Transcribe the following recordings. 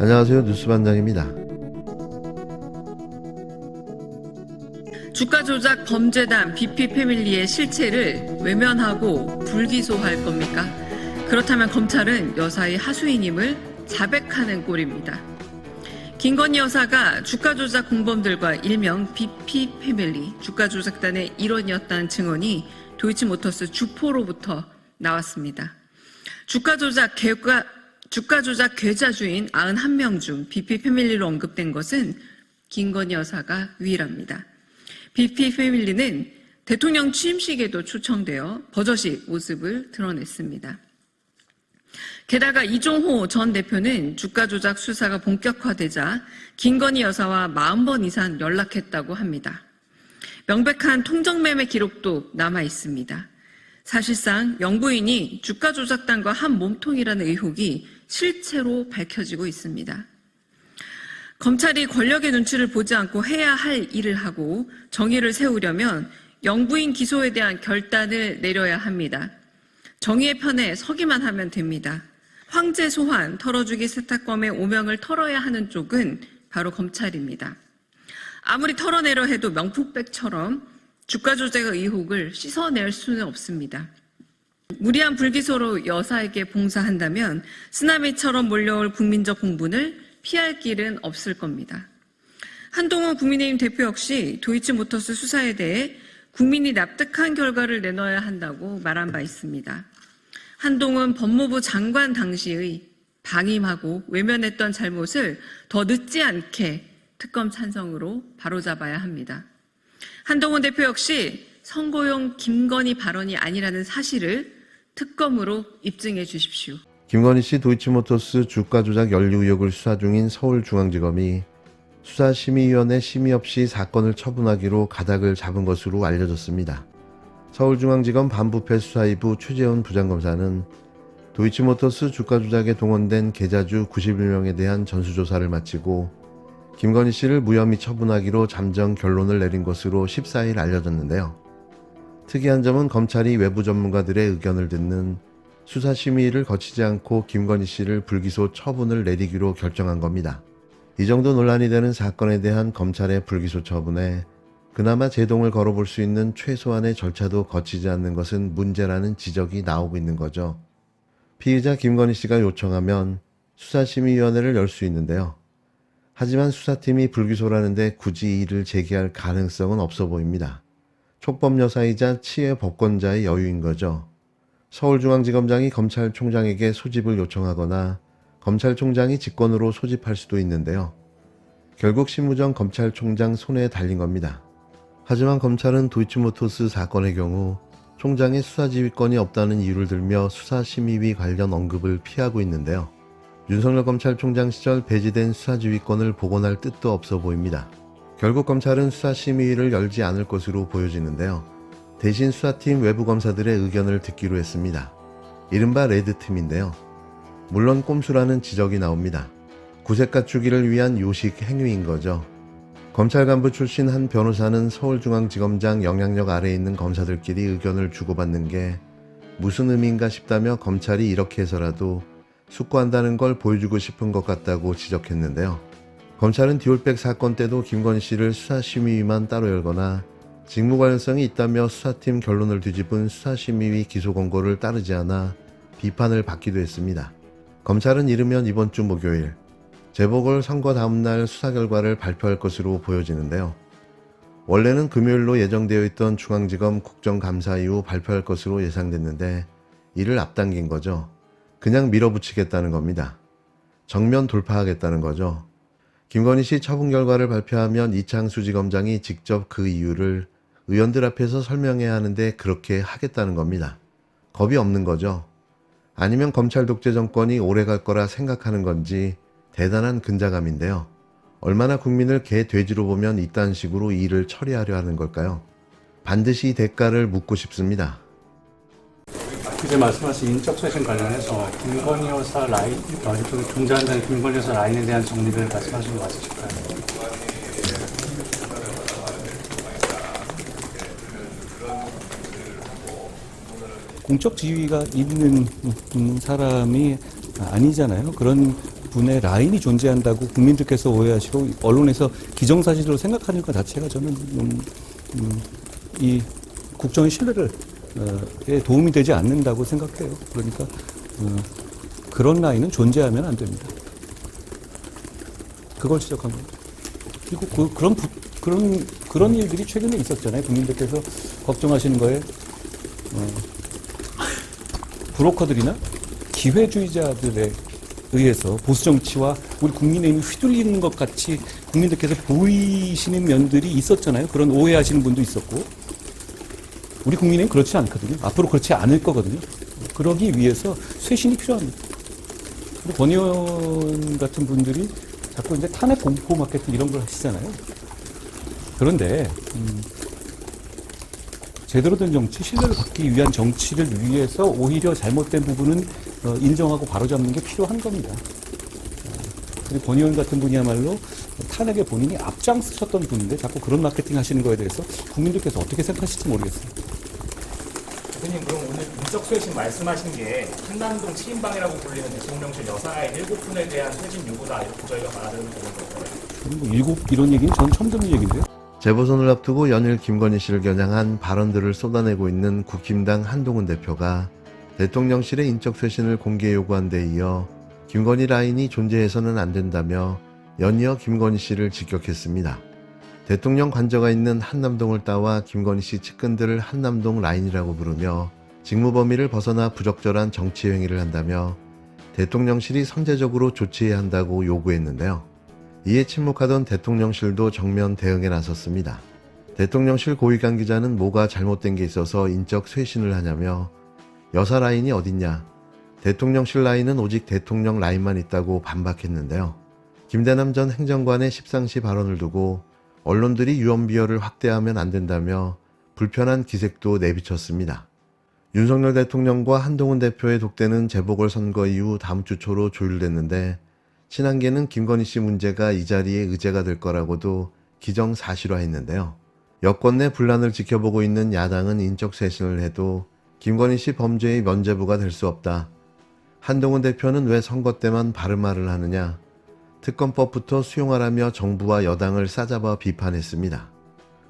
안녕하세요. 뉴스반장입니다. 주가조작 범죄단 BP패밀리의 실체를 외면하고 불기소할 겁니까? 그렇다면 검찰은 여사의 하수인임을 자백하는 꼴입니다. 김건희 여사가 주가조작 공범들과 일명 BP패밀리 주가조작단의 일원이었다는 증언이 도이치모터스 주포로부터 나왔습니다. 주가조작 계좌주인 91명 중 BP패밀리로 언급된 것은 김건희 여사가 유일합니다. BP패밀리는 대통령 취임식에도 초청되어 버젓이 모습을 드러냈습니다. 게다가 이종호 전 대표는 주가조작 수사가 본격화되자 김건희 여사와 40번 이상 연락했다고 합니다. 명백한 통정매매 기록도 남아 있습니다. 사실상 영부인이 주가조작단과 한 몸통이라는 의혹이 실체로 밝혀지고 있습니다. 검찰이 권력의 눈치를 보지 않고 해야 할 일을 하고 정의를 세우려면 영부인 기소에 대한 결단을 내려야 합니다. 정의의 편에 서기만 하면 됩니다. 황제 소환, 털어주기 세탁범의 오명을 털어야 하는 쪽은 바로 검찰입니다. 아무리 털어내려 해도 명품백처럼 주가조작 의혹을 씻어낼 수는 없습니다. 무리한 불기소로 여사에게 봉사한다면 쓰나미처럼 몰려올 국민적 공분을 피할 길은 없을 겁니다. 한동훈 국민의힘 대표 역시 도이치모터스 수사에 대해 국민이 납득한 결과를 내놔야 한다고 말한 바 있습니다. 한동훈 법무부 장관 당시의 방임하고 외면했던 잘못을 더 늦지 않게 특검 찬성으로 바로잡아야 합니다. 한동훈 대표 역시 선거용 김건희 발언이 아니라는 사실을 특검으로 입증해 주십시오. 김건희 씨 도이치모터스 주가조작 연루 의혹을 수사 중인 서울중앙지검이 수사심의위원회 심의 없이 사건을 처분하기로 가닥을 잡은 것으로 알려졌습니다. 서울중앙지검 반부패 수사이부 최재훈 부장검사는 도이치모터스 주가조작에 동원된 계좌주 91명에 대한 전수조사를 마치고 김건희 씨를 무혐의 처분하기로 잠정 결론을 내린 것으로 14일 알려졌는데요. 특이한 점은 검찰이 외부 전문가들의 의견을 듣는 수사심의를 거치지 않고 김건희 씨를 불기소 처분을 내리기로 결정한 겁니다. 이 정도 논란이 되는 사건에 대한 검찰의 불기소 처분에 그나마 제동을 걸어볼 수 있는 최소한의 절차도 거치지 않는 것은 문제라는 지적이 나오고 있는 거죠. 피의자 김건희 씨가 요청하면 수사심의위원회를 열 수 있는데요. 하지만 수사팀이 불기소라는데 굳이 이를 제기할 가능성은 없어 보입니다. 촉법 여사이자 치외 법권자의 여유인 거죠. 서울중앙지검장이 검찰총장에게 소집을 요청하거나 검찰총장이 직권으로 소집할 수도 있는데요. 결국 심우정 검찰총장 손에 달린 겁니다. 하지만 검찰은 도이치모터스 사건의 경우 총장의 수사지휘권이 없다는 이유를 들며 수사심의위 관련 언급을 피하고 있는데요. 윤석열 검찰총장 시절 배제된 수사지휘권을 복원할 뜻도 없어 보입니다. 결국 검찰은 수사심의위를 열지 않을 것으로 보여지는데요. 대신 수사팀 외부 검사들의 의견을 듣기로 했습니다. 이른바 레드팀인데요. 물론 꼼수라는 지적이 나옵니다. 구색 갖추기를 위한 요식 행위인 거죠. 검찰 간부 출신 한 변호사는 서울중앙지검장 영향력 아래에 있는 검사들끼리 의견을 주고받는 게 무슨 의미인가 싶다며 검찰이 이렇게 해서라도 숙고한다는 걸 보여주고 싶은 것 같다고 지적했는데요. 검찰은 디올백 사건 때도 김건희 씨를 수사심의위만 따로 열거나 직무 관련성이 있다며 수사팀 결론을 뒤집은 수사심의위 기소권고를 따르지 않아 비판을 받기도 했습니다. 검찰은 이르면 이번 주 목요일 재보궐 선거 다음날 수사 결과를 발표할 것으로 보여지는데요. 원래는 금요일로 예정되어 있던 중앙지검 국정감사 이후 발표할 것으로 예상됐는데 이를 앞당긴 거죠. 그냥 밀어붙이겠다는 겁니다. 정면 돌파하겠다는 거죠. 김건희 씨 처분 결과를 발표하면 이창수 지검장이 직접 그 이유를 의원들 앞에서 설명해야 하는데 그렇게 하겠다는 겁니다. 겁이 없는 거죠. 아니면 검찰 독재 정권이 오래 갈 거라 생각하는 건지 대단한 근자감인데요. 얼마나 국민을 개 돼지로 보면 이딴 식으로 일을 처리하려 하는 걸까요? 반드시 이 대가를 묻고 싶습니다. 이제 말씀하신 인적 쇄신 관련해서 김건희 여사 라인, 이쪽에 존재한다는 김건희 여사 라인에 대한 정리를 말씀하신 거 맞으실까요? 공적 지위가 있는 사람이 아니잖아요. 그런 분의 라인이 존재한다고 국민들께서 오해하시고 언론에서 기정사실로 생각하는 것 자체가 저는 이 국정의 신뢰를 에 도움이 되지 않는다고 생각해요. 그러니까 그런 라인은 존재하면 안 됩니다. 그걸 지적한 겁니다. 그리고 그런 일들이 최근에 있었잖아요. 국민들께서 걱정하시는 거에 브로커들이나 기회주의자들에 의해서 보수 정치와 우리 국민의힘이 휘둘리는 것 같이 국민들께서 보이시는 면들이 있었잖아요. 그런 오해하시는 분도 있었고 우리 국민의힘은 그렇지 않거든요. 앞으로 그렇지 않을 거거든요. 그러기 위해서 쇄신이 필요합니다. 그리고 권 의원 같은 분들이 자꾸 이제 탄핵 공포 마케팅 이런 걸 하시잖아요. 그런데 제대로 된 정치, 신뢰를 받기 위한 정치를 위해서 오히려 잘못된 부분은 인정하고 바로잡는 게 필요한 겁니다. 그리고 권 의원 같은 분이야말로 탄핵에 본인이 앞장서셨던 분인데 자꾸 그런 마케팅 하시는 거에 대해서 국민들께서 어떻게 생각하실지 모르겠어요. 대표님, 그럼 오늘 인적 쇄신 말씀하신 게 한남동 치인방이라고 불리는 대통령실 여사인 7분에 대한 퇴진 요구다, 이렇게 저희가 받아들이는 거예요. 뭐 이런 얘기는 전 처음 듣는 얘기인데요. 재보선을 앞두고 연일 김건희 씨를 겨냥한 발언들을 쏟아내고 있는 국힘당 한동훈 대표가 대통령실의 인적 쇄신을 공개 요구한 데 이어 김건희 라인이 존재해서는 안 된다며 연이어 김건희 씨를 직격했습니다. 대통령 관저가 있는 한남동을 따와 김건희 씨 측근들을 한남동 라인이라고 부르며 직무 범위를 벗어나 부적절한 정치 행위를 한다며 대통령실이 선제적으로 조치해야 한다고 요구했는데요. 이에 침묵하던 대통령실도 정면 대응에 나섰습니다. 대통령실 고위관 기자는 뭐가 잘못된 게 있어서 인적 쇄신을 하냐며 여사 라인이 어딨냐, 대통령실 라인은 오직 대통령 라인만 있다고 반박했는데요. 김대남 전 행정관의 십상시 발언을 두고 언론들이 유언비어를 확대하면 안 된다며 불편한 기색도 내비쳤습니다. 윤석열 대통령과 한동훈 대표의 독대는 재보궐선거 이후 다음 주 초로 조율됐는데 친한계는 김건희 씨 문제가 이 자리에 의제가 될 거라고도 기정사실화했는데요. 여권 내 분란을 지켜보고 있는 야당은 인적 쇄신을 해도 김건희 씨 범죄의 면죄부가 될 수 없다. 한동훈 대표는 왜 선거 때만 바른 말을 하느냐. 특검법부터 수용하라며 정부와 여당을 싸잡아 비판했습니다.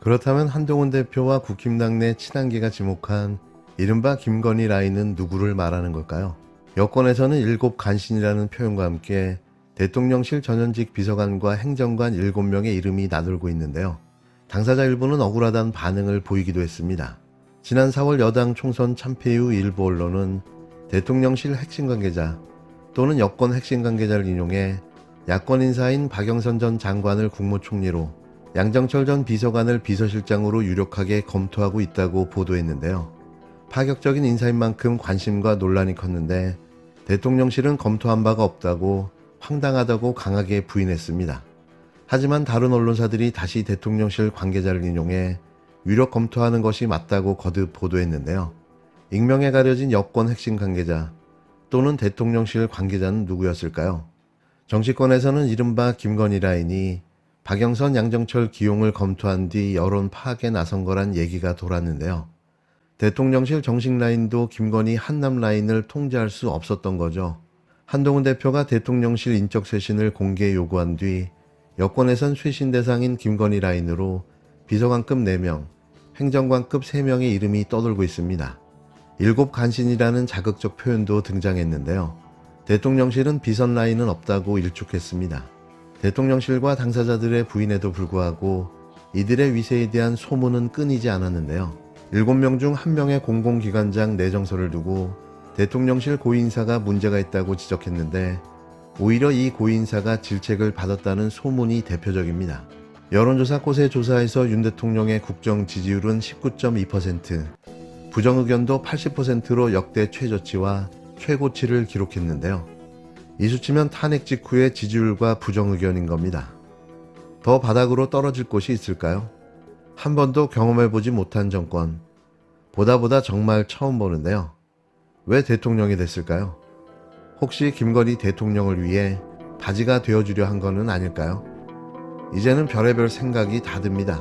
그렇다면 한동훈 대표와 국힘당 내 친한계가 지목한 이른바 김건희 라인은 누구를 말하는 걸까요? 여권에서는 7간신이라는 표현과 함께 대통령실 전현직 비서관과 행정관 7명의 이름이 나돌고 있는데요. 당사자 일부는 억울하다는 반응을 보이기도 했습니다. 지난 4월 여당 총선 참패 이후 일부 언론은 대통령실 핵심 관계자 또는 여권 핵심 관계자를 인용해 야권 인사인 박영선 전 장관을 국무총리로, 양정철 전 비서관을 비서실장으로 유력하게 검토하고 있다고 보도했는데요. 파격적인 인사인 만큼 관심과 논란이 컸는데 대통령실은 검토한 바가 없다고 황당하다고 강하게 부인했습니다. 하지만 다른 언론사들이 다시 대통령실 관계자를 인용해 유력 검토하는 것이 맞다고 거듭 보도했는데요. 익명에 가려진 여권 핵심 관계자 또는 대통령실 관계자는 누구였을까요? 정치권에서는 이른바 김건희 라인이 박영선, 양정철 기용을 검토한 뒤 여론 파악에 나선 거란 얘기가 돌았는데요. 대통령실 정식 라인도 김건희 한남 라인을 통제할 수 없었던 거죠. 한동훈 대표가 대통령실 인적 쇄신을 공개 요구한 뒤 여권에선 쇄신 대상인 김건희 라인으로 비서관급 4명, 행정관급 3명의 이름이 떠돌고 있습니다. 7간신이라는 자극적 표현도 등장했는데요. 대통령실은 비선 라인은 없다고 일축했습니다. 대통령실과 당사자들의 부인에도 불구하고 이들의 위세에 대한 소문은 끊이지 않았는데요. 7명 중 1명의 공공기관장 내정서를 두고 대통령실 고위인사가 문제가 있다고 지적했는데 오히려 이 고위인사가 질책을 받았다는 소문이 대표적입니다. 여론조사 꽃의 조사에서 윤 대통령의 국정 지지율은 19.2%, 부정의견도 80%로 역대 최저치와 최고치를 기록했는데요. 이 수치면 탄핵 직후의 지지율과 부정의견인 겁니다. 더 바닥으로 떨어질 곳이 있을까요? 한 번도 경험해보지 못한 정권, 보다 정말 처음 보는데요. 왜 대통령이 됐을까요? 혹시 김건희 대통령을 위해 바지가 되어주려 한 거는 아닐까요? 이제는 별의별 생각이 다 듭니다.